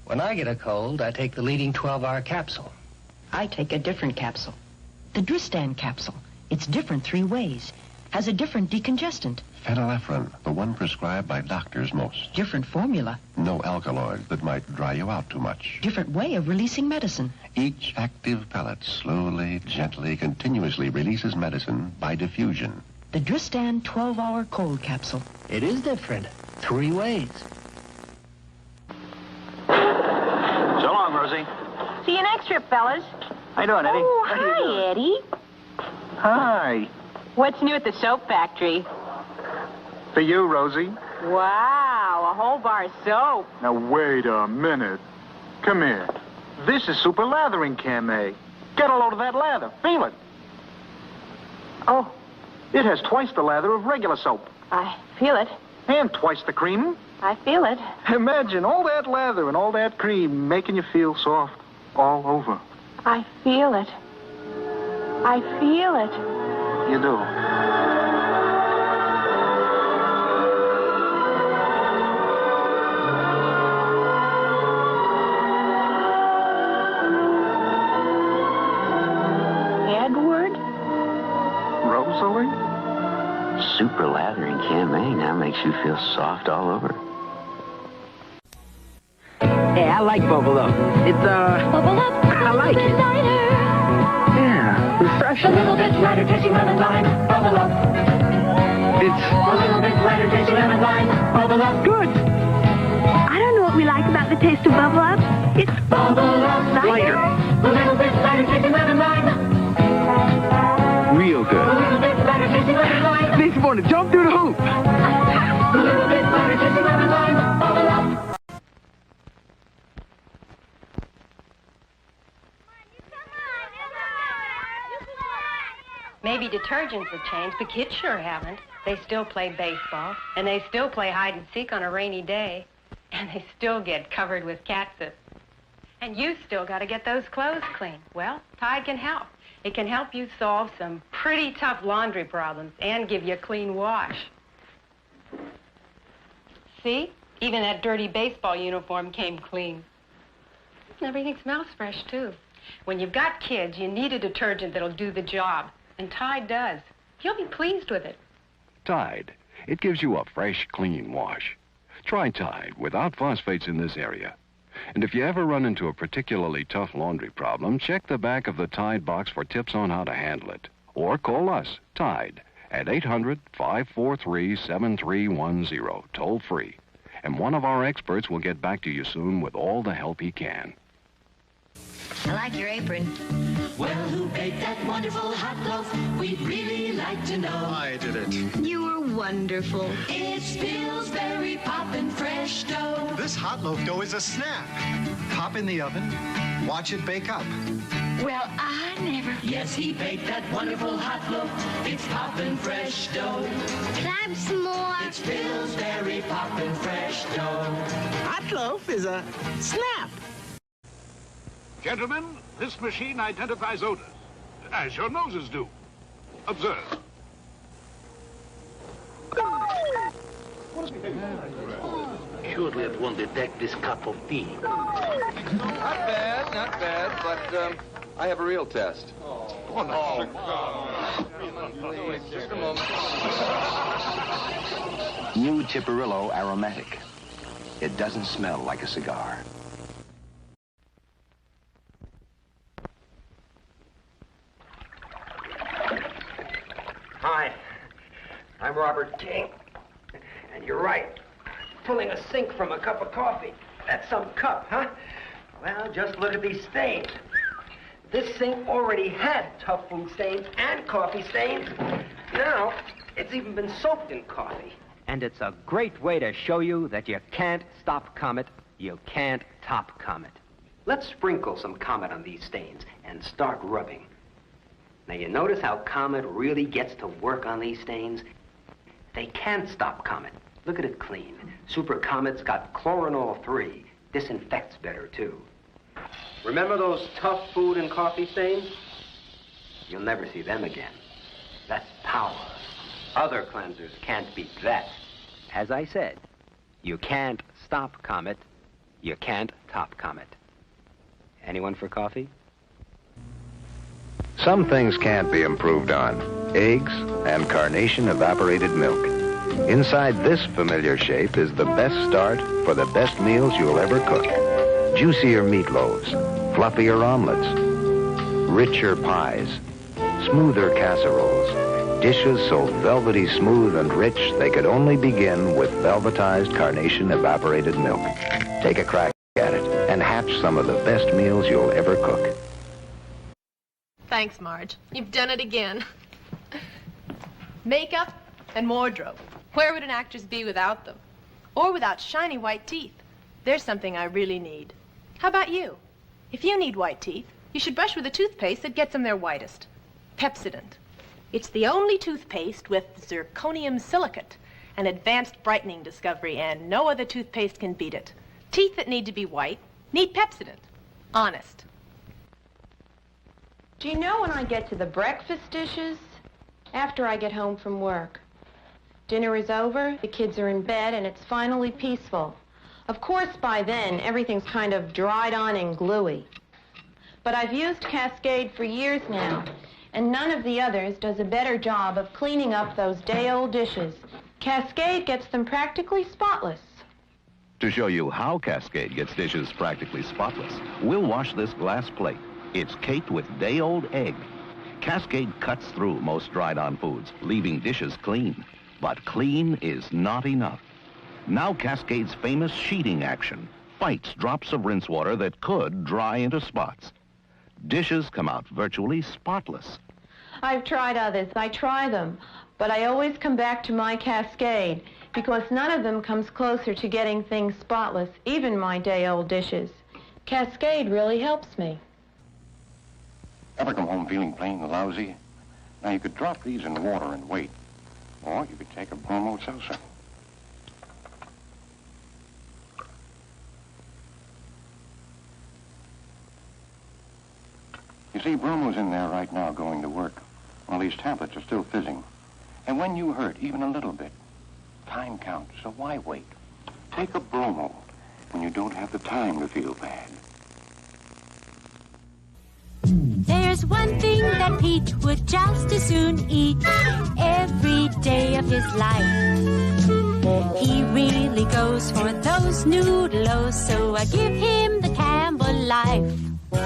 When I get a cold, I take the leading 12-hour capsule. I take a different capsule. The Dristan capsule. It's different 3 ways. Has a different decongestant. Phenylephrine, the one prescribed by doctors most. Different formula. No alkaloids that might dry you out too much. Different way of releasing medicine. Each active pellet slowly, gently, continuously releases medicine by diffusion. The Dristan 12-hour cold capsule. It is different. 3 ways. So long, Rosie. See you next trip, fellas. How you doing, Eddie? Oh, hi, Eddie. Hi. What's new at the soap factory? For you, Rosie. Wow, a whole bar of soap. Now, wait a minute. Come here. This is super lathering, Cam-A. Get a load of that lather. Feel it. Oh, It has twice the lather of regular soap. I feel it. And twice the cream. I feel it. Imagine all that lather and all that cream making you feel soft all over. I feel it. I feel it. You do. Edward? Rosalie? Super lathering Cam-A now makes you feel soft all over. Hey, I like Bubble Up. It's, Bubble Up, I like it. lighter. Yeah, refreshing. A little bit lighter, tasty lemon lime. Bubble Up. It's A little bit lighter, tasty lemon lime. Bubble Up. good. I don't know what we like about the taste of Bubble Up. It's Bubble Up. Lighter. A little bit lighter, tasty lemon lime. Real A good. little bit lighter, tasty lemon lime. Makes me want to jump through the hoop. A little bit lighter, tasty lemon lime. Bubble Up. Maybe detergents have changed, but kids sure haven't. They still play baseball, and they still play hide and seek on a rainy day, and they still get covered with catsup. And you still got to get those clothes clean. Well, Tide can help. It can help you solve some pretty tough laundry problems and give you a clean wash. See? Even that dirty baseball uniform came clean. Everything smells fresh, too. When you've got kids, you need a detergent that'll do the job. And Tide does. You'll be pleased with it. Tide. It gives you a fresh, clean wash. Try Tide without phosphates in this area. And if you ever run into a particularly tough laundry problem, check the back of the Tide box for tips on how to handle it. Or call us, Tide, at 800-543-7310, toll free. And one of our experts will get back to you soon with all the help he can. I like your apron. Well, who baked that wonderful hot loaf? We'd really like to know. I did it. You were wonderful. It's Pillsbury poppin' fresh dough. This hot loaf dough is a snap. Pop in the oven, watch it bake up. Well, I never. Yes, he baked that wonderful hot loaf. It's poppin' fresh dough. Can I have some more? It's Pillsbury poppin' fresh dough. Hot loaf is a snap. Gentlemen, this machine identifies odors, as your noses do. Observe. Surely it won't detect this cup of tea. Not bad, but I have a real test. Just a moment. New Tiparillo Aromatic. It doesn't smell like a cigar. Hi, I'm Robert King. And you're right. Pulling a sink from a cup of coffee. That's some cup, huh? Well, just look at these stains. This sink already had tough food stains and coffee stains. Now, it's even been soaked in coffee. And it's a great way to show you that you can't stop Comet, you can't top Comet. Let's sprinkle some Comet on these stains and start rubbing. Now, you notice how Comet really gets to work on these stains? They can't stop Comet. Look at it clean. Super Comet's got chlorinol 3. Disinfects better, too. Remember those tough food and coffee stains? You'll never see them again. That's power. Other cleansers can't beat that. As I said, you can't stop Comet, you can't top Comet. Anyone for coffee? Some things can't be improved on. Eggs and carnation evaporated milk. Inside this familiar shape is the best start for the best meals you'll ever cook. Juicier meatloaves, fluffier omelets, richer pies, smoother casseroles, dishes so velvety smooth and rich they could only begin with velvetized carnation evaporated milk. Take a crack at it and hatch some of the best meals you'll ever cook. Thanks, Marge. You've done it again. Makeup and wardrobe. Where would an actress be without them? Or without shiny white teeth? There's something I really need. How about you? If you need white teeth, you should brush with a toothpaste that gets them their whitest. Pepsodent. It's the only toothpaste with zirconium silicate, an advanced brightening discovery, and no other toothpaste can beat it. Teeth that need to be white need Pepsodent. Honest. Do you know when I get to the breakfast dishes? After I get home from work. Dinner is over, the kids are in bed, and it's finally peaceful. Of course, by then, everything's kind of dried on and gluey. But I've used Cascade for years now, and none of the others does a better job of cleaning up those day-old dishes. Cascade gets them practically spotless. To show you how Cascade gets dishes practically spotless, we'll wash this glass plate. It's caked with day-old egg. Cascade cuts through most dried-on foods, leaving dishes clean. But clean is not enough. Now Cascade's famous sheeting action fights drops of rinse water that could dry into spots. Dishes come out virtually spotless. I've tried others, I try them, but I always come back to my Cascade because none of them comes closer to getting things spotless, even my day-old dishes. Cascade really helps me. Ever come home feeling plain lousy? Now you could drop these in water and wait. Or you could take a bromo seltzer. You see, bromo's in there right now going to work. All these tablets are still fizzing. And when you hurt, even a little bit, time counts, so why wait? Take a bromo when you don't have the time to feel bad. There's one thing that Pete would just as soon eat every day of his life. He really goes for those noodles, so I give him the Campbell life.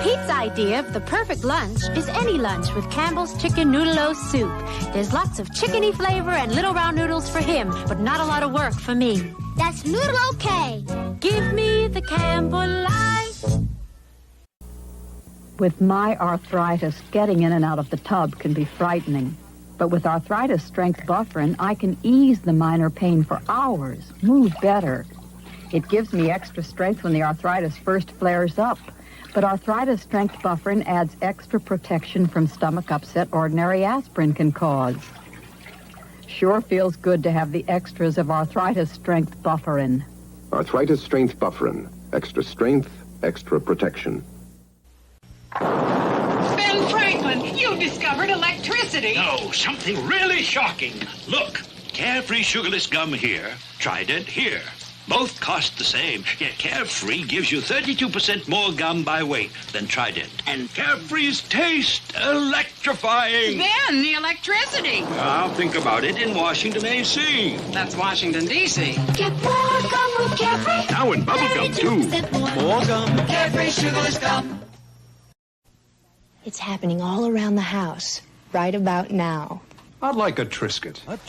Pete's idea of the perfect lunch is any lunch with Campbell's Chicken Noodle-O Soup. There's lots of chickeny flavor and little round noodles for him, but not a lot of work for me. That's noodle okay. Give me the Campbell life. With my arthritis, getting in and out of the tub can be frightening. But with Arthritis Strength Bufferin, I can ease the minor pain for hours, move better. It gives me extra strength when the arthritis first flares up. But Arthritis Strength Bufferin adds extra protection from stomach upset ordinary aspirin can cause. Sure feels good to have the extras of Arthritis Strength Bufferin. Arthritis Strength Bufferin. Extra strength, extra protection. Ben Franklin, you discovered electricity. No, something really shocking. Look, Carefree Sugarless Gum here, Trident here. Both cost the same, yet Carefree gives you 32% more gum by weight than Trident. And Carefree's taste electrifying. Then the electricity. I'll think about it in Washington, A.C. That's Washington, D.C. Get more gum with Carefree. Now in bubblegum, too. More gum. Carefree Sugarless Gum. It's happening all around the house, right about now. I'd like a Triscuit. I'd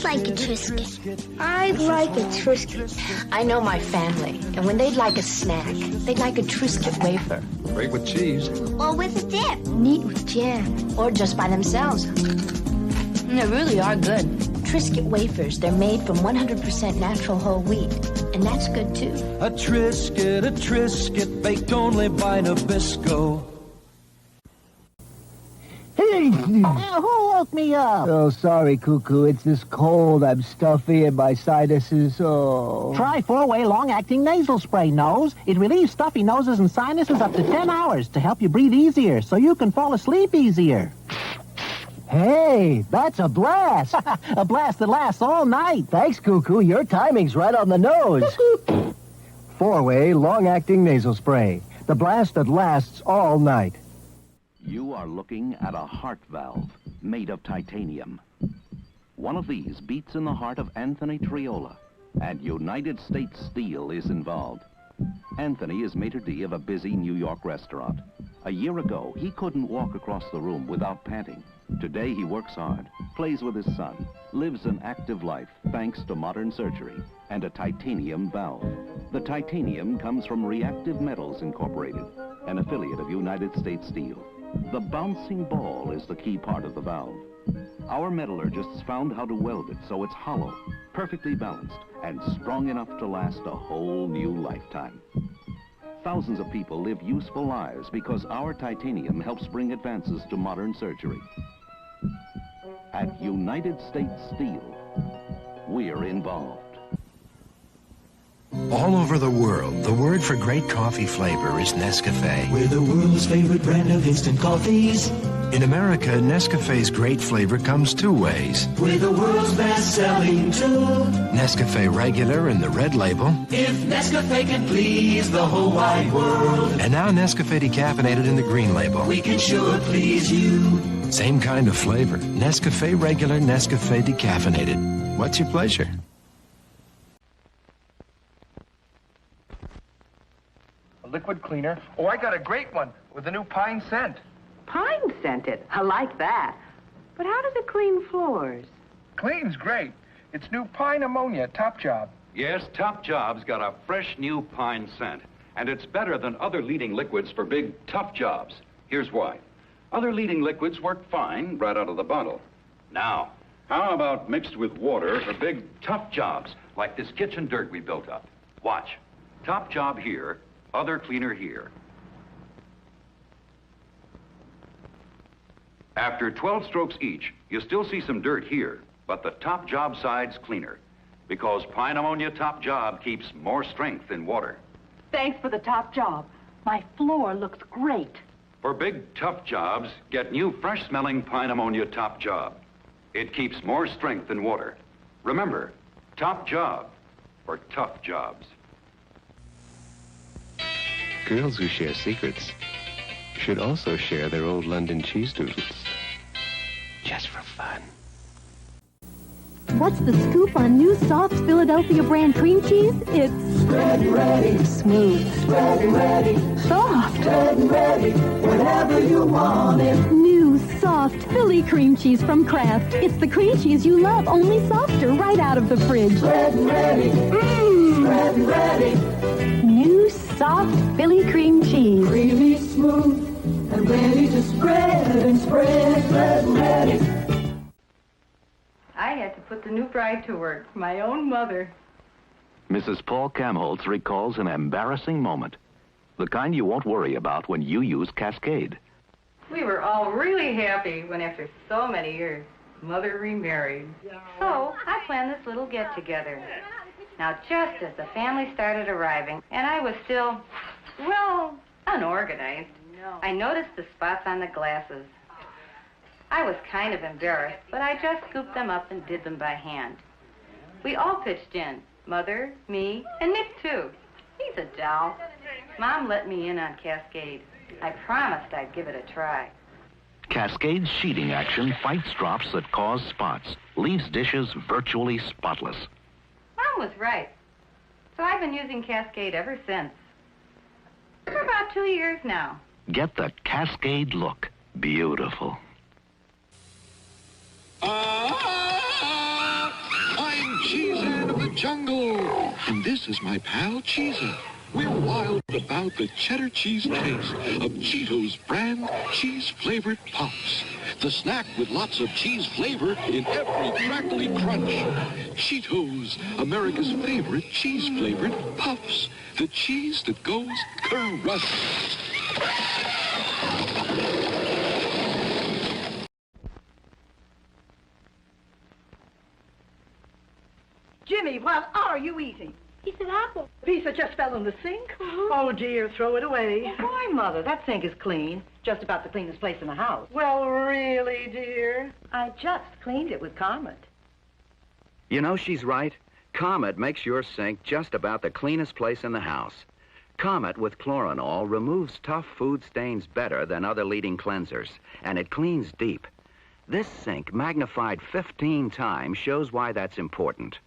like a Triscuit. I'd like a Triscuit. I know my family, and when they'd like a snack, they'd like a Triscuit wafer. Great with cheese. Or with a dip. Neat with jam. Or just by themselves. And they really are good. Triscuit wafers, they're made from 100% natural whole wheat. And that's good, too. A Triscuit, baked only by Nabisco. Hey, who woke me up? Oh, sorry, Cuckoo. It's this cold. I'm stuffy and my sinuses, Try 4-way long-acting nasal spray, Nose. It relieves stuffy noses and sinuses up to 10 hours to help you breathe easier so you can fall asleep easier. Hey, that's a blast. A blast that lasts all night. Thanks, Cuckoo. Your timing's right on the nose. 4-way long-acting nasal spray. The blast that lasts all night. You are looking at a heart valve made of titanium. One of these beats in the heart of Anthony Triola, and United States Steel is involved. Anthony is maitre d' of a busy New York restaurant. A year ago, he couldn't walk across the room without panting. Today, he works hard, plays with his son, lives an active life thanks to modern surgery and a titanium valve. The titanium comes from Reactive Metals Incorporated, an affiliate of United States Steel. The bouncing ball is the key part of the valve. Our metallurgists found how to weld it so it's hollow, perfectly balanced, and strong enough to last a whole new lifetime. Thousands of people live useful lives because our titanium helps bring advances to modern surgery. At United States Steel, we're involved. All over the world, the word for great coffee flavor is Nescafe. We're the world's favorite brand of instant coffees. In America, Nescafe's great flavor comes two ways. We're the world's best-selling too. Nescafe Regular in the red label. If Nescafe can please the whole wide world. And now Nescafe Decaffeinated in the green label. We can sure please you. Same kind of flavor. Nescafe Regular, Nescafe Decaffeinated. What's your pleasure? A liquid cleaner. Oh, I got a great one with the new pine scent. Pine scented. I like that. But how does it clean floors? Clean's great. It's new pine ammonia top job. Yes, Top Job's got a fresh new pine scent. And it's better than other leading liquids for big, tough jobs. Here's why. Other leading liquids work fine right out of the bottle. Now, how about mixed with water for big, tough jobs, like this kitchen dirt we built up? Watch. Top Job here, other cleaner here. After 12 strokes each, you still see some dirt here, but the Top Job side's cleaner, because Pine Ammonia Top Job keeps more strength in water. Thanks for the top job. My floor looks great. For big, tough jobs, get new, fresh-smelling Pine Ammonia Top Job. It keeps more strength in water. Remember, Top Job for tough jobs. Girls who share secrets should also share their old London cheese doodles. Just for fun. What's the scoop on new soft Philadelphia brand cream cheese? It's Spread ready. Smooth. Spread ready. Soft. Spread ready. Whatever you want it. New soft Philly cream cheese from Kraft. It's the cream cheese you love, only softer, right out of the fridge. Spread ready. Spread ready. New soft Philly cream cheese. Creamy, smooth, and ready to spread and spread. Spread ready. I had to put the new bride to work, my own mother. Mrs. Paul Kamholtz recalls an embarrassing moment, the kind you won't worry about when you use Cascade. We were all really happy when after so many years, Mother remarried. So I planned this little get-together. Now, just as the family started arriving, and I was still, well, unorganized, I noticed the spots on the glasses. I was kind of embarrassed, but I just scooped them up and did them by hand. We all pitched in, Mother, me, and Nick, too. He's a doll. Mom let me in on Cascade. I promised I'd give it a try. Cascade's sheeting action fights drops that cause spots, leaves dishes virtually spotless. Mom was right. So I've been using Cascade ever since. For about 2 years now. Get the Cascade look. Beautiful. I'm Cheesehead of the jungle, and this is my pal Cheeser. We're wild about the cheddar cheese taste of Cheetos brand cheese-flavored Puffs. The snack with lots of cheese flavor in every crackly crunch. Cheetos, America's favorite cheese-flavored Puffs. The cheese that goes crust. Jimmy, what are you eating? Piece of apple. Piece that just fell in the sink? Oh, dear, throw it away. Oh, why, Mother? That sink is clean. Just about the cleanest place in the house. Well, really, dear? I just cleaned it with Comet. You know, she's right. Comet makes your sink just about the cleanest place in the house. Comet with chlorinol removes tough food stains better than other leading cleansers, and it cleans deep. This sink, magnified 15 times, shows why that's important.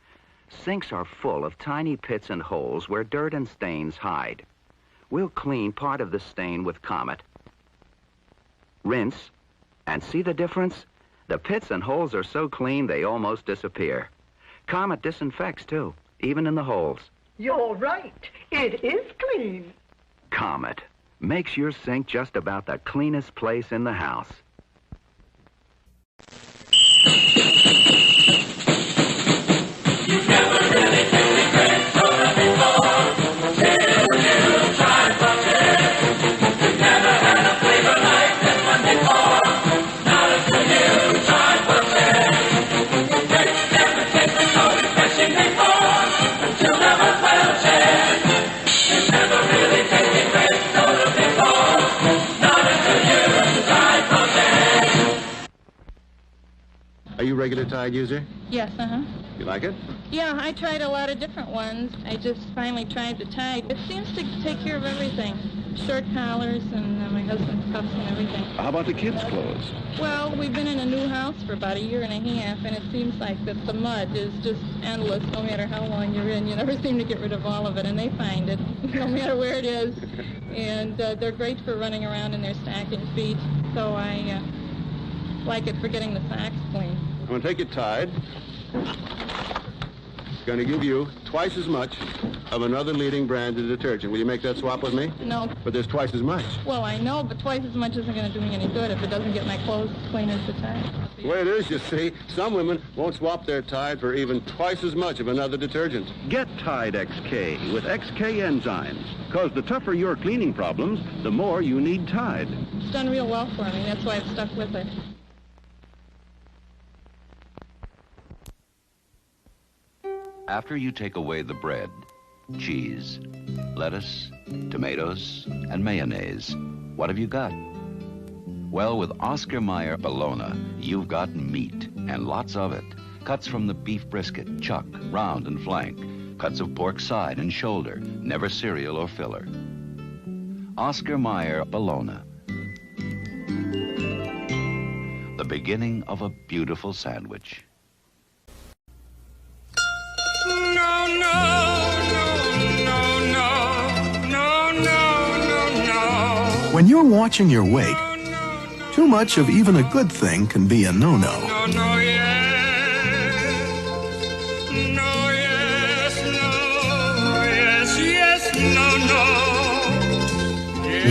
Sinks are full of tiny pits and holes where dirt and stains hide. We'll clean part of the stain with Comet. Rinse, and see the difference? The pits and holes are so clean they almost disappear. Comet disinfects, too, even in the holes. You're right. It is clean. Comet makes your sink just about the cleanest place in the house. Are you a regular Tide user? Yes, You like it? Yeah, I tried a lot of different ones. I just finally tried the Tide. It seems to take care of everything. Short collars and my husband's cuffs and everything. How about the kids' clothes? Well, we've been in a new house for about a year and a half, and it seems like that the mud is just endless. No matter how long you're in, you never seem to get rid of all of it, and they find it, no matter where it is. And they're great for running around in their stocking feet, so I like it for getting the socks clean. I'm going to take your Tide. Going to give you twice as much of another leading brand of detergent. Will you make that swap with me? No. But there's twice as much. Well, I know, but twice as much isn't going to do me any good if it doesn't get my clothes clean as the Tide. The way it is, you see, some women won't swap their Tide for even twice as much of another detergent. Get Tide XK with XK enzymes. Because the tougher your cleaning problems, the more you need Tide. It's done real well for me. That's why I've stuck with it. After you take away the bread, cheese, lettuce, tomatoes, and mayonnaise, what have you got? Well, with Oscar Mayer bologna, you've got meat, and lots of it. Cuts from the beef brisket, chuck, round, and flank. Cuts of pork side and shoulder, never cereal or filler. Oscar Mayer bologna. The beginning of a beautiful sandwich. When you're watching your weight, too much of even a good thing can be a no-no.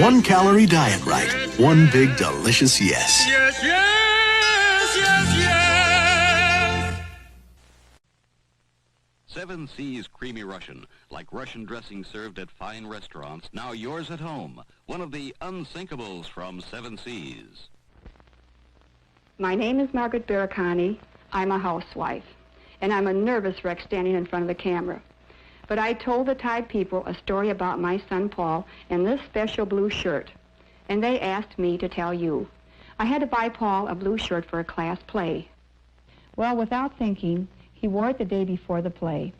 One calorie diet right, one big delicious yes. Yes, yes, yes, yes. 7C's Creamy Russian, like Russian dressing served at fine restaurants, now yours at home. One of the unsinkables from 7C's. My name is Margaret Baracani. I'm a housewife, and I'm a nervous wreck standing in front of the camera. But I told the Tide people a story about my son Paul and this special blue shirt, and they asked me to tell you. I had to buy Paul a blue shirt for a class play. Well, without thinking, he wore it the day before the play.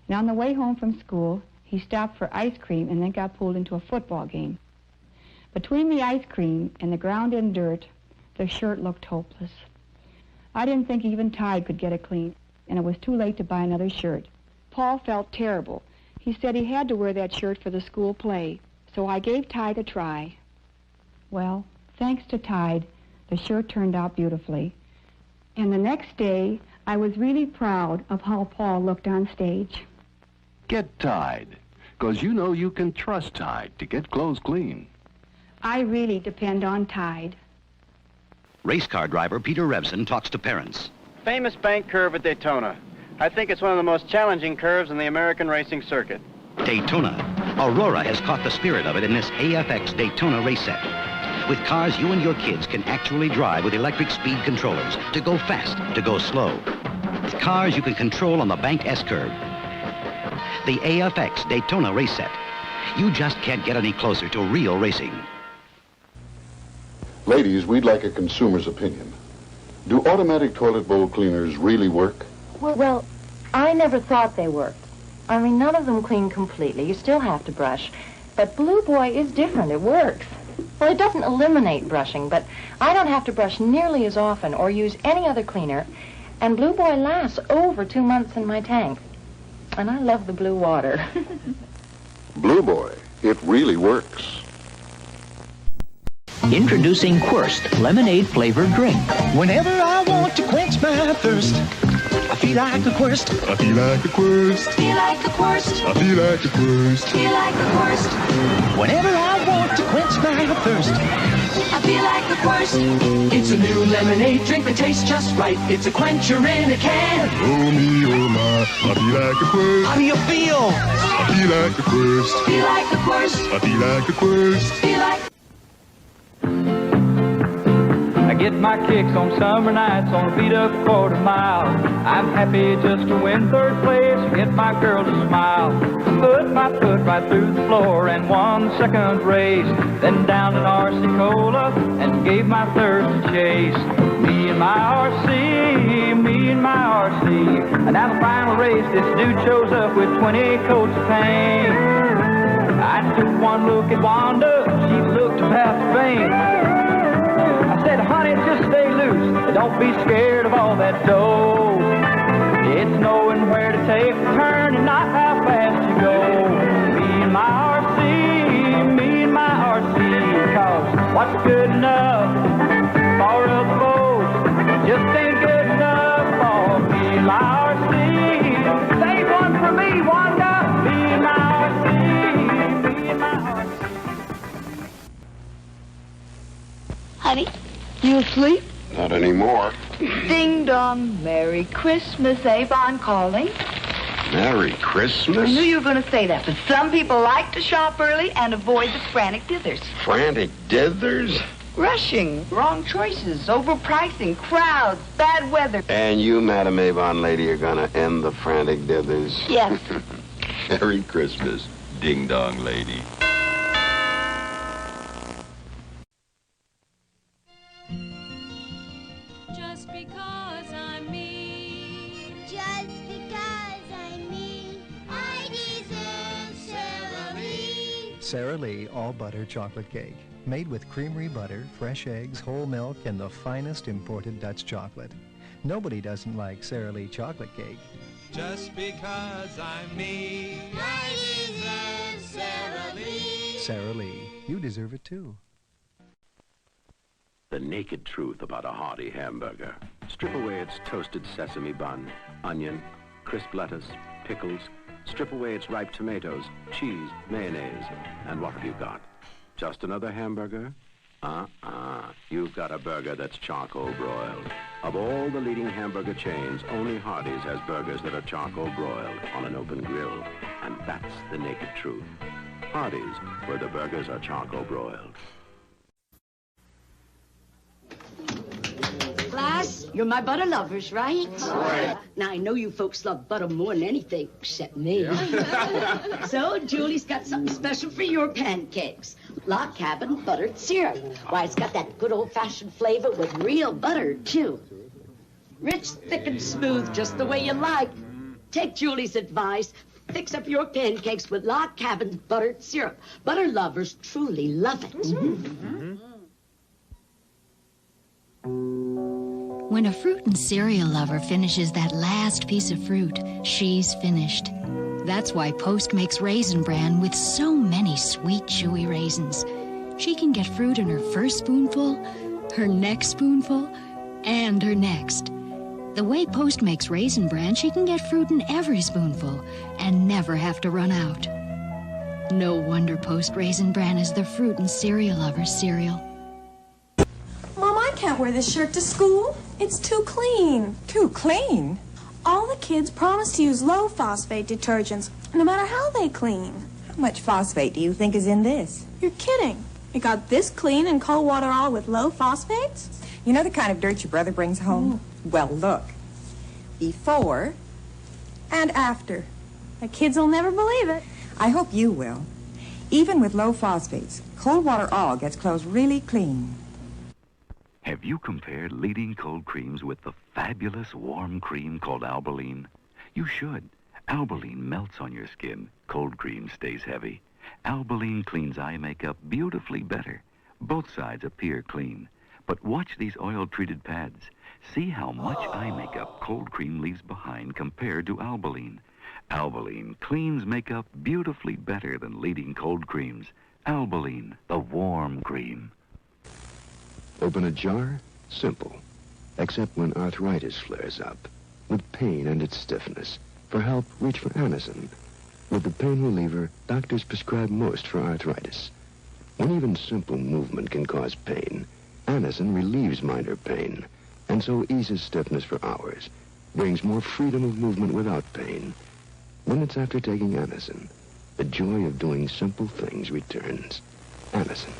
And on the way home from school, he stopped for ice cream and then got pulled into a football game. Between the ice cream and the ground and dirt, the shirt looked hopeless. I didn't think even Tide could get it clean, and it was too late to buy another shirt. Paul felt terrible. He said he had to wear that shirt for the school play, so I gave Tide a try. Well, thanks to Tide, the shirt turned out beautifully. And the next day, I was really proud of how Paul looked on stage. Get Tide, because you know you can trust Tide to get clothes clean. I really depend on Tide. Race car driver Peter Revson talks to parents. Famous bank curve at Daytona. I think it's one of the most challenging curves in the American racing circuit. Daytona. Aurora has caught the spirit of it in this AFX Daytona race set. With cars you and your kids can actually drive with electric speed controllers to go fast, to go slow. With cars you can control on the bank S-curve. The AFX Daytona race set. You just can't get any closer to real racing. Ladies, we'd like a consumer's opinion. Do automatic toilet bowl cleaners really work? Well, I never thought they worked. I mean, none of them clean completely. You still have to brush. But Blue Boy is different. It works. Well, it doesn't eliminate brushing, but I don't have to brush nearly as often or use any other cleaner, and Blue Boy lasts over 2 months in my tank. And I love the blue water. Blue Boy, it really works. Introducing Quirst lemonade-flavored drink. Whenever I want to quench my thirst, I feel like a Quirst. I feel like a Quirst. Feel like a Quirst. I feel like a Quirst. Feel like a Quirst. Whenever I want to quench my thirst, I feel like a Quirst. it's a new lemonade drink that tastes just right. It's a quencher in a can. Oh me, oh my, I feel like a Quirst. How do you feel? I feel like a Quirst. Feel like a Quirst. I feel like a Quirst. Feel like I get my kicks on summer nights on a beat-up quarter-mile. I'm happy just to win third place, get my girl to smile. Put my foot right through the floor and won the second race. Then down in RC Cola and gave my thirst a chase. Me and my RC, me and my RC. And now the final race, this dude shows up with 20 coats of paint. I took one look at Wanda, she looked about to faint. I said, honey, just stay loose. Don't be scared of all that dough. It's knowing where to take the turn and not how fast you go. Me and my RC, me and my RC. Cause what's good enough for other folks just ain't good enough for me and my RC. Save one for me, Wanda. Me and my RC, me and my RC. Honey, you asleep? Not anymore. Ding dong, Merry Christmas, Avon calling. Merry Christmas? I knew you were going to say that, but some people like to shop early and avoid the frantic dithers. Frantic dithers? Rushing, wrong choices, overpricing, crowds, bad weather. And you, Madam Avon lady, are gonna end the frantic dithers? Yes. Merry Christmas, ding-dong lady. Just because I'm me. Just because I'm me, I deserve Sara Lee. Sara Lee All Butter Chocolate Cake. Made with creamery butter, fresh eggs, whole milk, and the finest imported Dutch chocolate. Nobody doesn't like Sara Lee chocolate cake. Just because I'm me, I deserve Sara Lee. Sara Lee, you deserve it too. The naked truth about a hearty hamburger. Strip away its toasted sesame bun, onion, crisp lettuce, pickles. Strip away its ripe tomatoes, cheese, mayonnaise. And what have you got? Just another hamburger? You've got a burger that's charcoal broiled. Of all the leading hamburger chains, only Hardee's has burgers that are charcoal broiled on an open grill. And that's the naked truth. Hardee's, where the burgers are charcoal broiled. Class, you're my butter lovers, right? Right. Now, I know you folks love butter more than anything, except me. So, Julie's got something special for your pancakes. Log Cabin buttered syrup. Why, it's got that good old-fashioned flavor with real butter, too. Rich, thick, and smooth, just the way you like. Take Julie's advice. Fix up your pancakes with Log Cabin buttered syrup. Butter lovers truly love it. When a fruit and cereal lover finishes that last piece of fruit, she's finished. That's why Post makes Raisin Bran with so many sweet, chewy raisins. She can get fruit in her first spoonful, her next spoonful, and her next. The way Post makes Raisin Bran, she can get fruit in every spoonful and never have to run out. No wonder Post Raisin Bran is the fruit and cereal lover's cereal. Mom, I can't wear this shirt to school. It's too clean. Too clean? All the kids promise to use low-phosphate detergents, no matter how they clean. How much phosphate do you think is in this? You're kidding. It got this clean in cold water all with low phosphates? You know the kind of dirt your brother brings home? Well, look. Before and after. The kids will never believe it. I hope you will. Even with low phosphates, cold water all gets clothes really clean. Have you compared leading cold creams with the fabulous warm cream called Albaline? You should. Albaline melts on your skin. Cold cream stays heavy. Albaline cleans eye makeup beautifully better. Both sides appear clean. But watch these oil-treated pads. See how much eye makeup cold cream leaves behind compared to Albaline. Albaline cleans makeup beautifully better than leading cold creams. Albaline, the warm cream. Open a jar? Simple. Except when arthritis flares up. With pain and its stiffness. For help, reach for Anacin. With the pain reliever, doctors prescribe most for arthritis. When even simple movement can cause pain, Anacin relieves minor pain, and so eases stiffness for hours, brings more freedom of movement without pain. Minutes after taking Anacin, the joy of doing simple things returns. Anacin.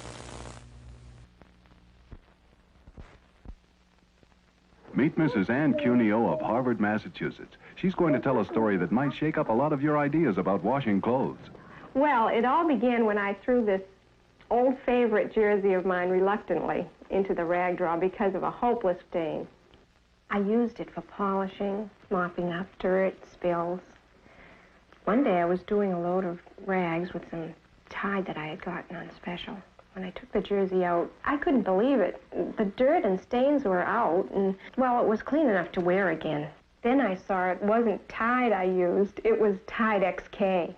Meet Mrs. Ann Cuneo of Harvard, Massachusetts. She's going to tell a story that might shake up a lot of your ideas about washing clothes. Well, it all began when I threw this old favorite jersey of mine reluctantly into the rag drawer because of a hopeless stain. I used it for polishing, mopping up dirt, spills. One day I was doing a load of rags with some Tide that I had gotten on special. When I took the jersey out, I couldn't believe it. The dirt and stains were out, and, well, it was clean enough to wear again. Then I saw it wasn't Tide I used, it was Tide XK.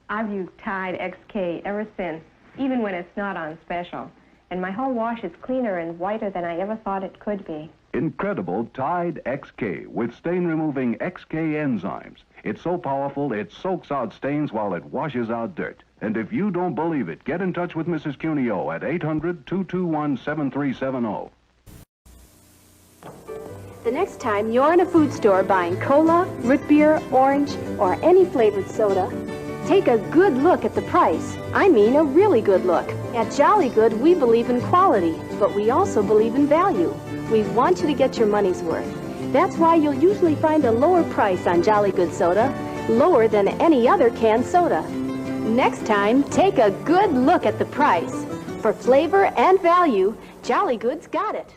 I've used Tide XK ever since, even when it's not on special. And my whole wash is cleaner and whiter than I ever thought it could be. Incredible Tide XK with stain-removing XK enzymes. It's so powerful, it soaks out stains while it washes out dirt. And if you don't believe it, get in touch with Mrs. Cuneo at 800-221-7370. The next time you're in a food store buying cola, root beer, orange, or any flavored soda, take a good look at the price. I mean a really good look. At Jolly Good, we believe in quality, but we also believe in value. We want you to get your money's worth. That's why you'll usually find a lower price on Jolly Good soda, lower than any other canned soda. Next time, take a good look at the price. For flavor and value, Jolly Good's got it.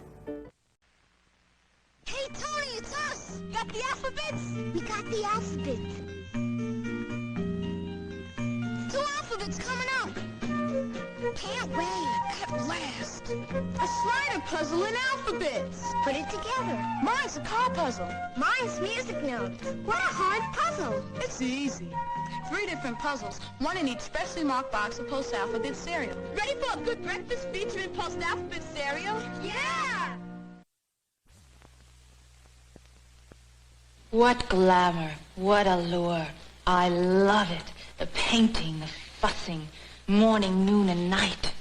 Hey, Tony, it's us! Got the alphabets? We got the alphabets. 2 alphabets coming up. Can't wait. At last. A Slider puzzle in alphabets. Put it together. Mine's a car puzzle. Mine's music notes. What a hard puzzle. It's easy. 3 different puzzles, one in each specially marked box of post-alphabet cereal. Ready for a good breakfast featuring post-alphabet cereal? Yeah! What glamour, what allure. I love it. The painting, the fussing, morning, noon, and night.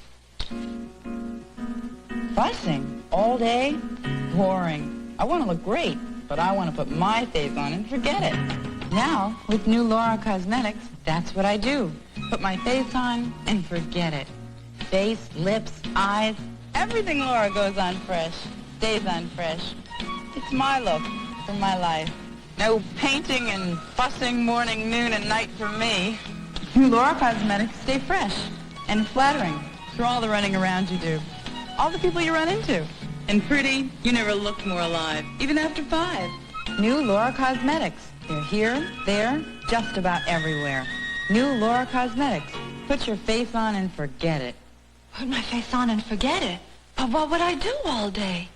Fussing? All day? Boring. I want to look great, but I want to put my face on and forget it. Now, with new Laura Cosmetics, that's what I do. Put my face on and forget it. Face, lips, eyes, everything Laura goes on fresh, stays on fresh. It's my look for my life. No painting and fussing morning, noon, and night for me. New Laura Cosmetics stay fresh and flattering through all the running around you do. All the people you run into. And pretty, you never looked more alive, even after 5. New Laura Cosmetics. They're here, there, just about everywhere. New Laura Cosmetics. Put your face on and forget it. Put my face on and forget it? But what would I do all day?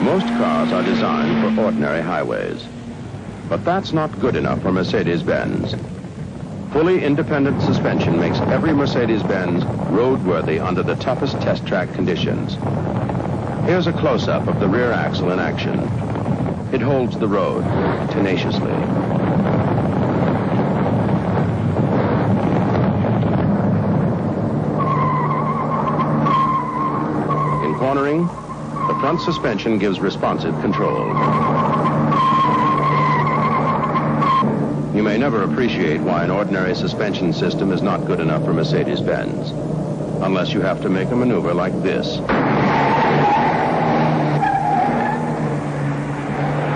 Most cars are designed for ordinary highways. But that's not good enough for Mercedes-Benz. Fully independent suspension makes every Mercedes-Benz roadworthy under the toughest test track conditions. Here's a close-up of the rear axle in action. It holds the road tenaciously. In cornering, the front suspension gives responsive control. You may never appreciate why an ordinary suspension system is not good enough for Mercedes-Benz, unless you have to make a maneuver like this.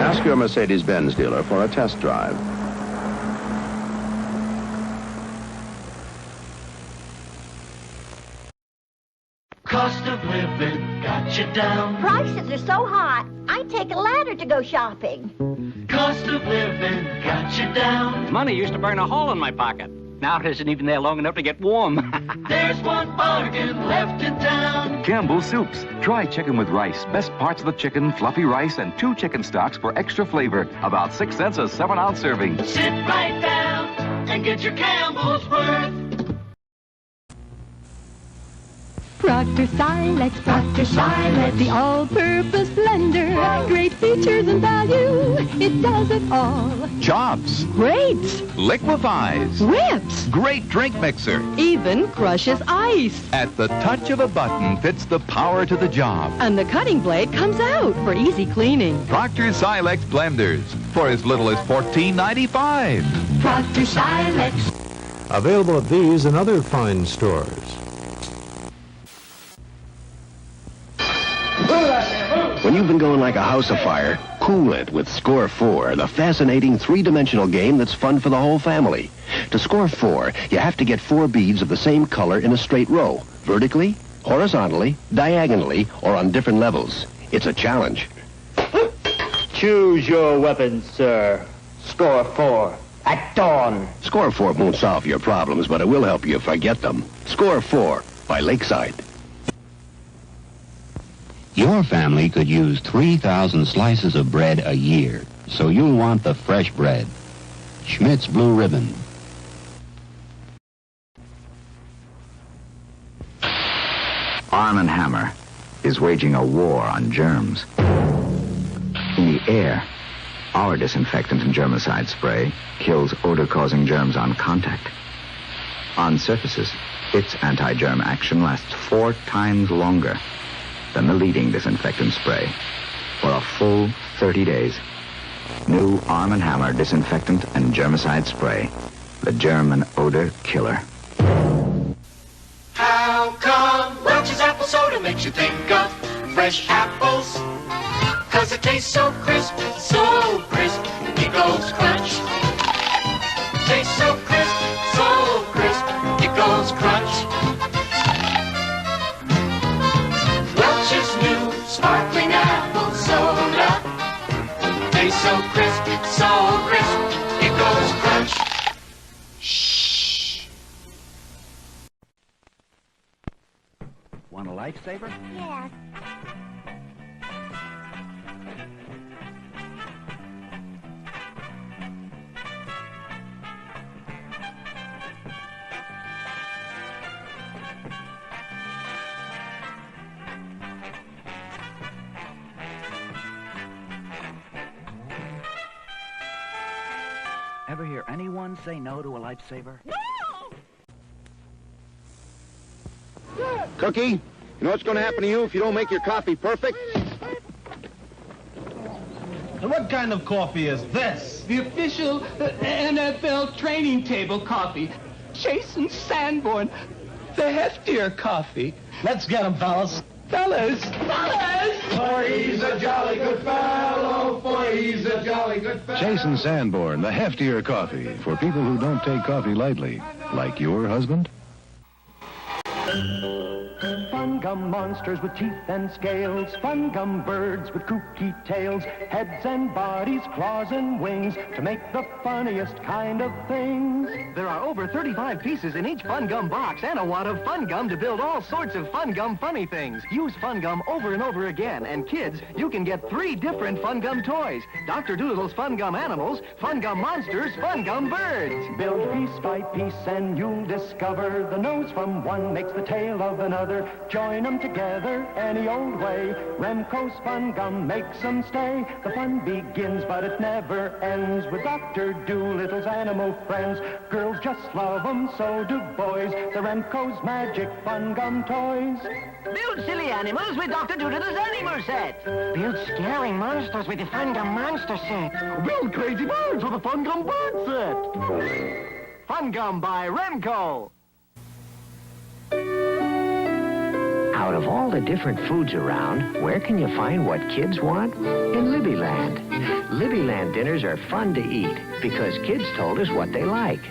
Ask your Mercedes-Benz dealer for a test drive. Cost of living got you down. Prices so hot, I take a ladder to go shopping. Cost of living got you down. Money used to burn a hole in my pocket. Now it isn't even there long enough to get warm. There's one bargain left in town. Campbell's Soups. Try chicken with rice. Best parts of the chicken, fluffy rice, and 2 chicken stocks for extra flavor. About 6 cents a 7-ounce serving. Sit right down and get your Campbell's worth. Proctor Silex, Proctor Silex, the all-purpose blender. Great features and value, it does it all. Chops. Grates. Liquefies. Whips. Great drink mixer. Even crushes ice. At the touch of a button fits the power to the job. And the cutting blade comes out for easy cleaning. Proctor Silex blenders for as little as $14.95. Proctor Silex. Available at these and other fine stores. When you've been going like a house afire, cool it with Score 4, the fascinating 3-dimensional game that's fun for the whole family. To score 4, you have to get 4 beads of the same color in a straight row, vertically, horizontally, diagonally, or on different levels. It's a challenge. Choose your weapons, sir. Score 4. At dawn. Score 4 won't solve your problems, but it will help you forget them. Score 4 by Lakeside. Your family could use 3,000 slices of bread a year, so you'll want the fresh bread. Schmidt's Blue Ribbon. Arm & Hammer is waging a war on germs. In the air, our disinfectant and germicide spray kills odor-causing germs on contact. On surfaces, its anti-germ action lasts 4 times longer than the leading disinfectant spray for a full 30 days. New Arm & Hammer disinfectant and germicide spray, the germ and odor killer. How come Welch's apple soda makes you think of fresh apples? 'Cause it tastes so crisp, it goes crunch. Tastes so crisp, it goes crunch. Welch's new sparkling apple soda tastes so crisp, it goes crunch. Shh. Want a lifesaver? Yes. Ever hear anyone say no to a lifesaver? Cookie, you know what's going to happen to you if you don't make your coffee perfect? And what kind of coffee is this? The official NFL training table coffee. Jason Sanborn, the heftier coffee. Let's get him, fellas. Fellas! For he's a jolly good fellow, for he's a jolly good fellow. Jason Sanborn, the heftier coffee for people who don't take coffee lightly, like your husband. Fun gum monsters with teeth and scales, fun gum birds with kooky tails, heads and bodies, claws and wings, to make the funniest kind of things. There are over 35 pieces in each fun gum box and a wad of fun gum to build all sorts of fun gum funny things. Use fun gum over and over again, and kids, you can get 3 different fun gum toys. Dr. Doolittle's fun gum animals, fun gum monsters, fun gum birds. Build piece by piece and you'll discover the nose from one makes the tail of another. Join them together any old way. Remco's fun gum makes them stay. The fun begins, but it never ends with Dr. Doolittle's animal friends. Girls just love them, so do boys. The Remco's magic fun gum toys. Build silly animals with Dr. Doolittle's animal set. Build scary monsters with the Fun Gum Monster set. Build crazy birds with the Fun Gum Bird set. Fun Gum by Remco. Out of all the different foods around, where can you find what kids want? In Libbyland. Libbyland dinners are fun to eat because kids told us what they like.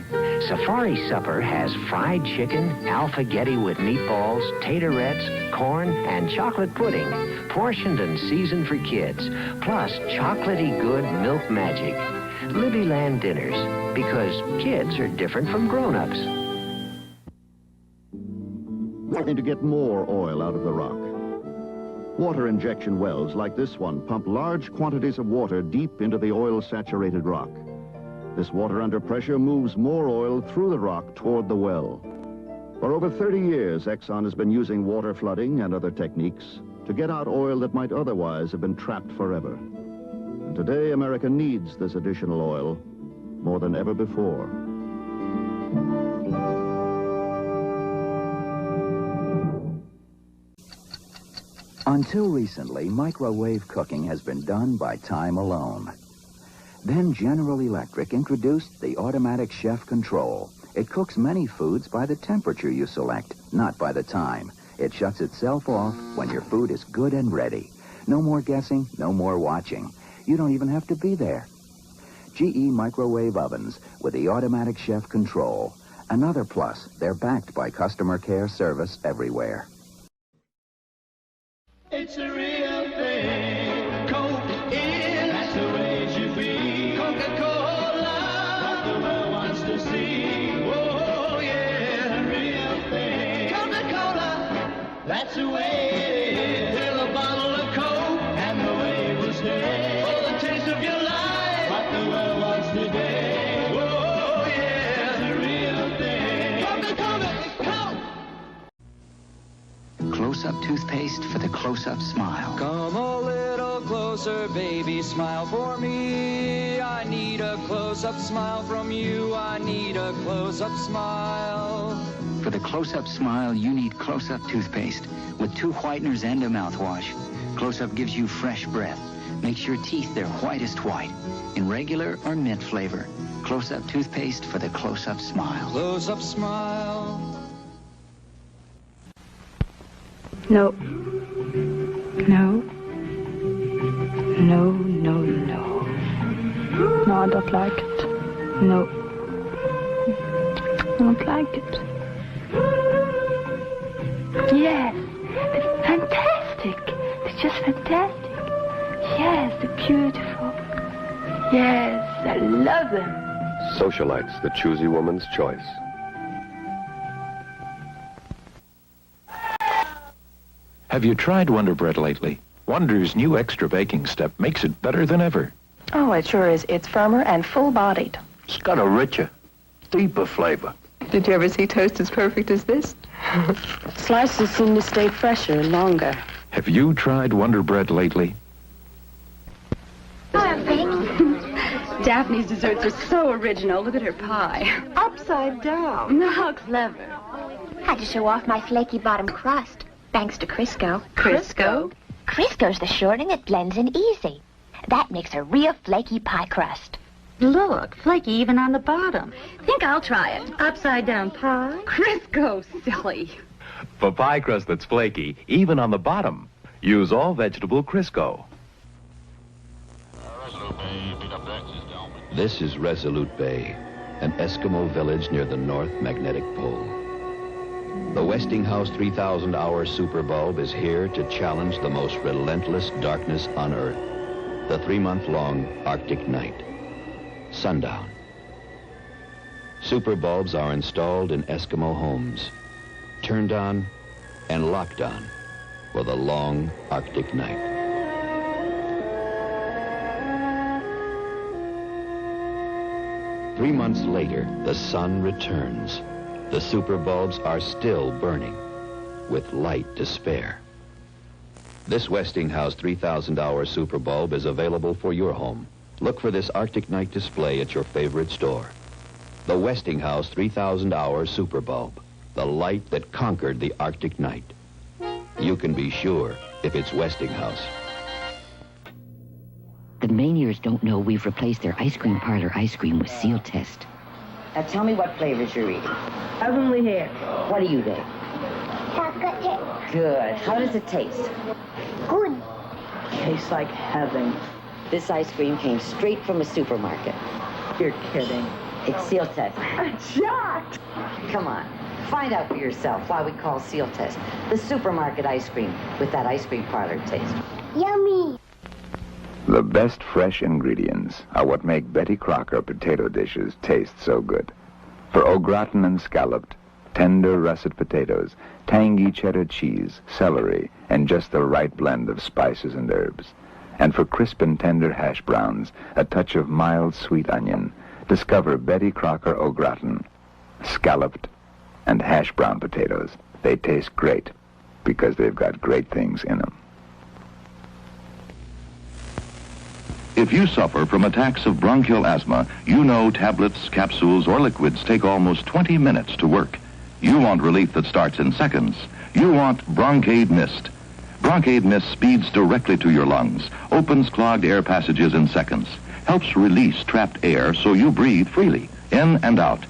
Safari Supper has fried chicken, alphagetti with meatballs, taterettes, corn, and chocolate pudding. portioned and seasoned for kids, plus chocolatey good milk magic. Libby Land dinners, because kids are different from grown-ups. Working to get more oil out of the rock. Water injection wells like this one pump large quantities of water deep into the oil-saturated rock. This water under pressure moves more oil through the rock toward the well. For over 30 years, Exxon has been using water flooding and other techniques to get out oil that might otherwise have been trapped forever. And today, America needs this additional oil more than ever before. Until recently, microwave cooking has been done by time alone. Then General Electric introduced the automatic chef control. It cooks many foods by the temperature you select, not by the time. It shuts itself off when your food is good and ready. No more guessing, no more watching. You don't even have to be there. GE microwave ovens with the automatic chef control. Another plus, they're backed by customer care service everywhere. It's a real thing. Coke is, that's the way it should be. Coca-Cola, what the world wants to see. Oh, yeah, a real thing. Coca-Cola, that's the way it is. Fill a bottle of Coke, and the way it will stay. For the taste of your life, what the world wants today. Oh, yeah, it's a real thing. Coca-Cola is Coke. Close-up toothpaste for the close-up smile. Come a little closer, baby, smile for me. I need a close-up smile from you. I need a close-up smile. For the close-up smile, you need close-up toothpaste with 2 whiteners and a mouthwash. Close-up gives you fresh breath, makes your teeth their whitest white, in regular or mint flavor. Close-up toothpaste for the close-up smile. Close-up smile. No. No. No, no, no. No, I don't like it. No. I don't like it. Yes, it's fantastic. It's just fantastic. Yes, they're beautiful. Yes, I love them. Socialites, the choosy woman's choice. Have you tried Wonder Bread lately? Wonder's new extra baking step makes it better than ever. Oh, it sure is. It's firmer and full-bodied. It's got a richer, deeper flavor. Did you ever see toast as perfect as this? Slices seem to stay fresher longer. Have you tried Wonder Bread lately? Daphne's desserts are so original. Look at her pie. Upside down. How clever. Had to show off my flaky bottom crust, thanks to Crisco. Crisco? Crisco's the shortening that blends in easy. That makes a real flaky pie crust. Look, flaky even on the bottom. Think I'll try it. Upside down pie. Crisco, silly. For pie crust that's flaky, even on the bottom, use all vegetable Crisco. This is Resolute Bay, an Eskimo village near the North Magnetic Pole. The Westinghouse 3000-hour superbulb is here to challenge the most relentless darkness on Earth, the 3-month-long Arctic night. Sundown. Superbulbs are installed in Eskimo homes, turned on and locked on for the long Arctic night. Three months later, the sun returns. The superbulbs are still burning, with light to spare. This Westinghouse 3000-hour superbulb is available for your home. Look for this Arctic night display at your favorite store. The Westinghouse 3000-hour superbulb, the light that conquered the Arctic night. You can be sure if it's Westinghouse. The Maniers don't know we've replaced their ice cream parlor ice cream with Seal Test. Now tell me what flavors you're eating. Heavenly Hair. What are you eating? Chocolate. Good. How does it taste? Good. Tastes like heaven. This ice cream came straight from a supermarket. You're kidding. It's Seal Test. I'm shocked. Come on. Find out for yourself why we call Seal Test the supermarket ice cream with that ice cream parlor taste. Yummy! The best fresh ingredients are what make Betty Crocker potato dishes taste so good. For au gratin and scalloped, tender russet potatoes, tangy cheddar cheese, celery, and just the right blend of spices and herbs. And for crisp and tender hash browns, a touch of mild sweet onion, discover Betty Crocker au gratin, scalloped, and hash brown potatoes. They taste great because they've got great things in them. If you suffer from attacks of bronchial asthma, you know tablets, capsules, or liquids take almost 20 minutes to work. You want relief that starts in seconds. You want Broncaid Mist. Broncaid Mist speeds directly to your lungs, opens clogged air passages in seconds, helps release trapped air so you breathe freely, in and out.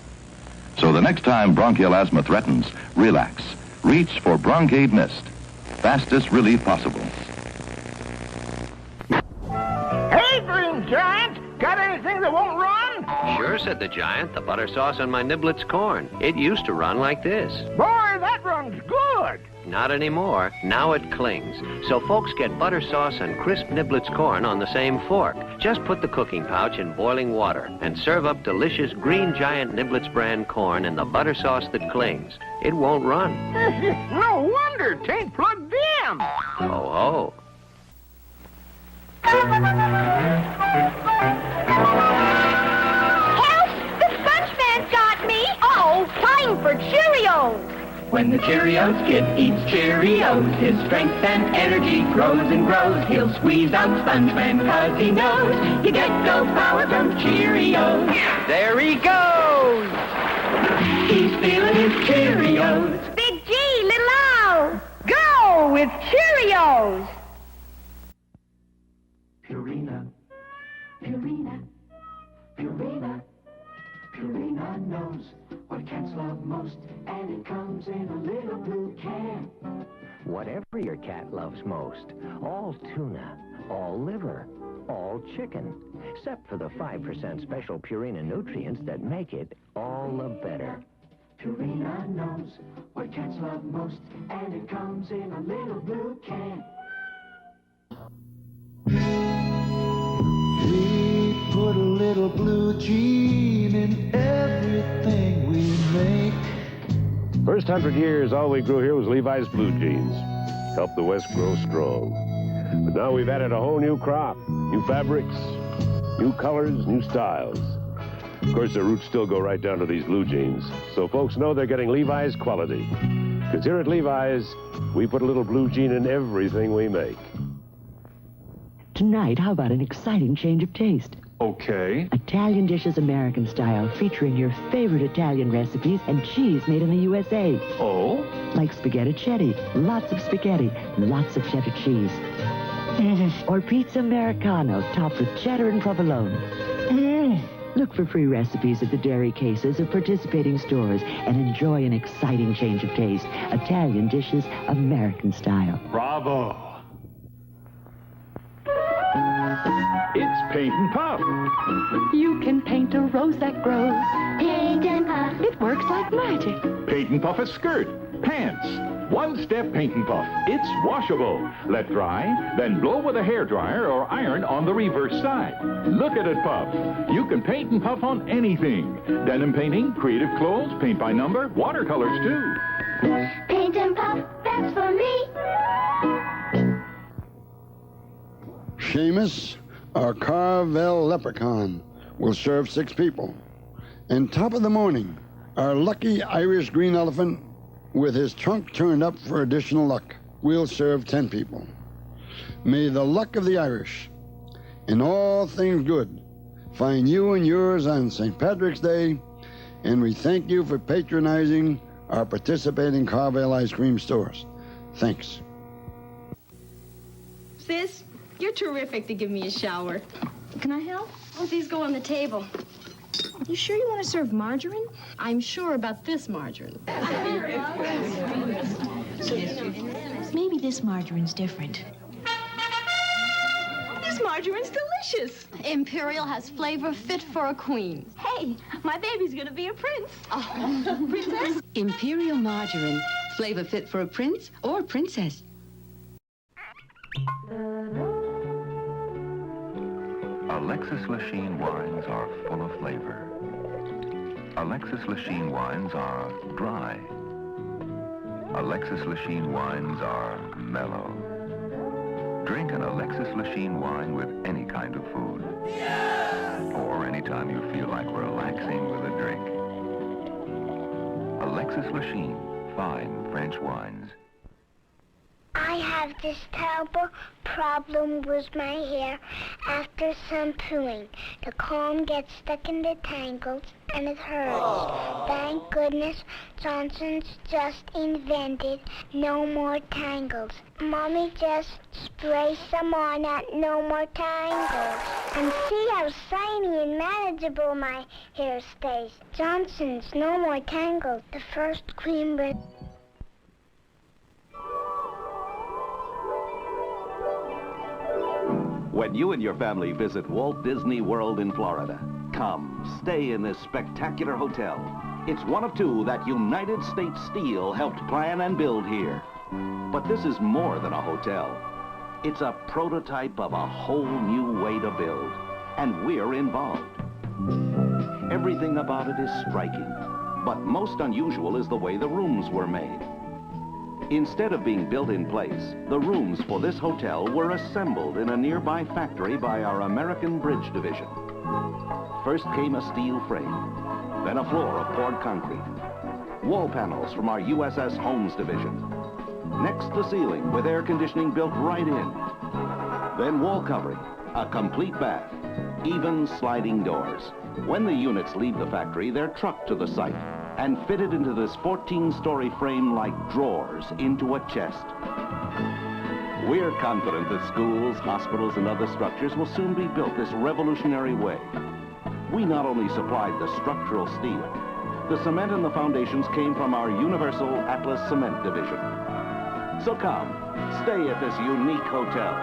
So the next time bronchial asthma threatens, relax. Reach for Broncaid Mist. Fastest relief possible. Hey, Green Giant! Got anything that won't run? Sure, said the giant. The butter sauce on my Niblets corn. It used to run like this. Boy, that runs good! Not anymore. Now it clings. So folks get butter sauce and crisp Niblets corn on the same fork. Just put the cooking pouch in boiling water and serve up delicious Green Giant Niblets brand corn in the butter sauce that clings. It won't run. No wonder tain't plugged in! Ho, ho. Help! The Sponge Man's got me! Oh, time for Cheerios! When the Cheerios kid eats Cheerios, his strength and energy grows and grows. He'll squeeze out Sponge Man 'cause he knows you get go power from Cheerios. There he goes! He's feeling his Cheerios. Big G, little O! Go with Cheerios! Purina, Purina, Purina, Purina knows what cats love most, and it comes in a little blue can. Whatever your cat loves most, all tuna, all liver, all chicken, except for the 5% special Purina nutrients that make it all the better. Purina knows what cats love most, and it comes in a little blue can. We put a little blue gene in everything we make. First 100 years, all we grew here was Levi's blue jeans. Helped the West grow strong. But now we've added a whole new crop. New fabrics, new colors, new styles. Of course, the roots still go right down to these blue jeans. So folks know they're getting Levi's quality. Because here at Levi's, we put a little blue jean in everything we make. Tonight, how about an exciting change of taste? Okay. Italian dishes American style, featuring your favorite Italian recipes and cheese made in the USA. Oh? Like spaghetticelli, lots of spaghetti, lots of cheddar cheese. Or pizza Americano, topped with cheddar and provolone. Look for free recipes at the dairy cases of participating stores and enjoy an exciting change of taste. Italian dishes American style. Bravo. It's Paint and Puff. You can paint a rose that grows. Paint and Puff. It works like magic. Paint and Puff a skirt, pants. One-step Paint and Puff. It's washable. Let dry, then blow with a hairdryer or iron on the reverse side. Look at it puff. You can paint and puff on anything. Denim painting, creative clothes, paint by number, watercolors too. Paint and Puff, that's for me. Seamus, our Carvel leprechaun, will serve 6 people. And top of the morning, our lucky Irish green elephant, with his trunk turned up for additional luck, will serve 10 people. May the luck of the Irish, in all things good, find you and yours on St. Patrick's Day, and we thank you for patronizing our participating Carvel ice cream stores. Thanks. Sis, you're terrific to give me a shower. Can I help? Oh, these go on the table. You sure you want to serve margarine? I'm sure about this margarine. Maybe this margarine's different. This margarine's delicious. delicious. Imperial has flavor fit for a queen. Hey, my baby's gonna be a prince. Oh, princess? Imperial margarine. Flavor fit for a prince or princess. Alexis Lachine wines are full of flavor. Alexis Lachine wines are dry. Alexis Lachine wines are mellow. Drink an Alexis Lachine wine with any kind of food. Or anytime you feel like relaxing with a drink. Alexis Lachine, fine French wines. I have this terrible problem with my hair after shampooing. The comb gets stuck in the tangles and it hurts. Thank goodness Johnson's just invented no more tangles. Mommy just sprays some on at no more tangles. And see how shiny and manageable my hair stays. Johnson's no more tangles. The first cream with... When you and your family visit Walt Disney World in Florida, come, stay in this spectacular hotel. It's one of two that United States Steel helped plan and build here. But this is more than a hotel. It's a prototype of a whole new way to build, and we're involved. Everything about it is striking, but most unusual is the way the rooms were made. Instead of being built in place, the rooms for this hotel were assembled in a nearby factory by our American Bridge Division. First came a steel frame, then a floor of poured concrete, wall panels from our USS Holmes Division. Next, the ceiling with air conditioning built right in. Then wall covering, a complete bath, even sliding doors. When the units leave the factory, they're trucked to the site and fitted into this 14-story frame like drawers into a chest. We're confident that schools, hospitals, and other structures will soon be built this revolutionary way. We not only supplied the structural steel, the cement and the foundations came from our Universal Atlas Cement Division. So come, stay at this unique hotel,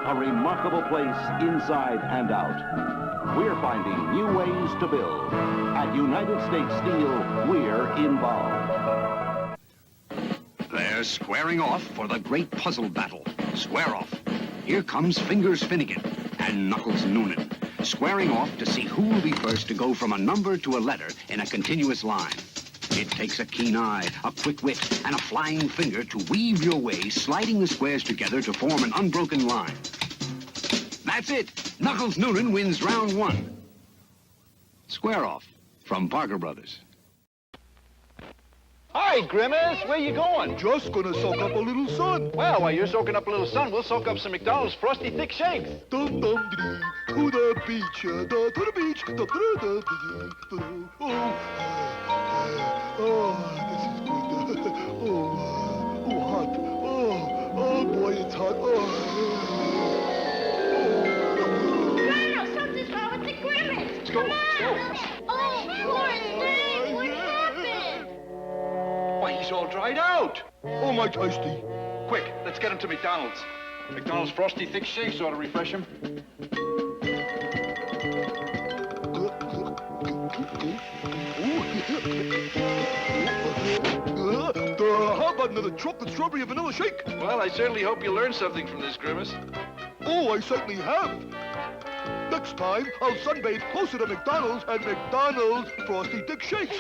a remarkable place inside and out. We're finding new ways to build. At United States Steel, we're involved. They're squaring off for the great puzzle battle. Square off. Here comes Fingers Finnegan and Knuckles Noonan, squaring off to see who will be first to go from a number to a letter in a continuous line. It takes a keen eye, a quick wit, and a flying finger to weave your way, sliding the squares together to form an unbroken line. That's it. Knuckles Noonan wins round one. Square off from Parker Brothers. Hi, Grimace. Where you going? Just gonna soak up a little sun. Well, while you're soaking up a little sun, we'll soak up some McDonald's Frosty Thick Shakes. Dum dum dee, to the beach, to the beach, dum dum dum. This is good. Hot. Oh boy, it's hot. Something's wrong with the Grimace. Let's go. Oh, poor thing. What happened? Why, he's all dried out. Oh, my tasty. Quick, let's get him to McDonald's. McDonald's Frosty Thick Shakes ought to refresh him. How about another chocolate strawberry and vanilla shake? Well, I certainly hope you learned something from this, Grimace. Oh, I certainly have. Next time, I'll sunbathe closer to McDonald's and McDonald's Frosty Thick Shakes.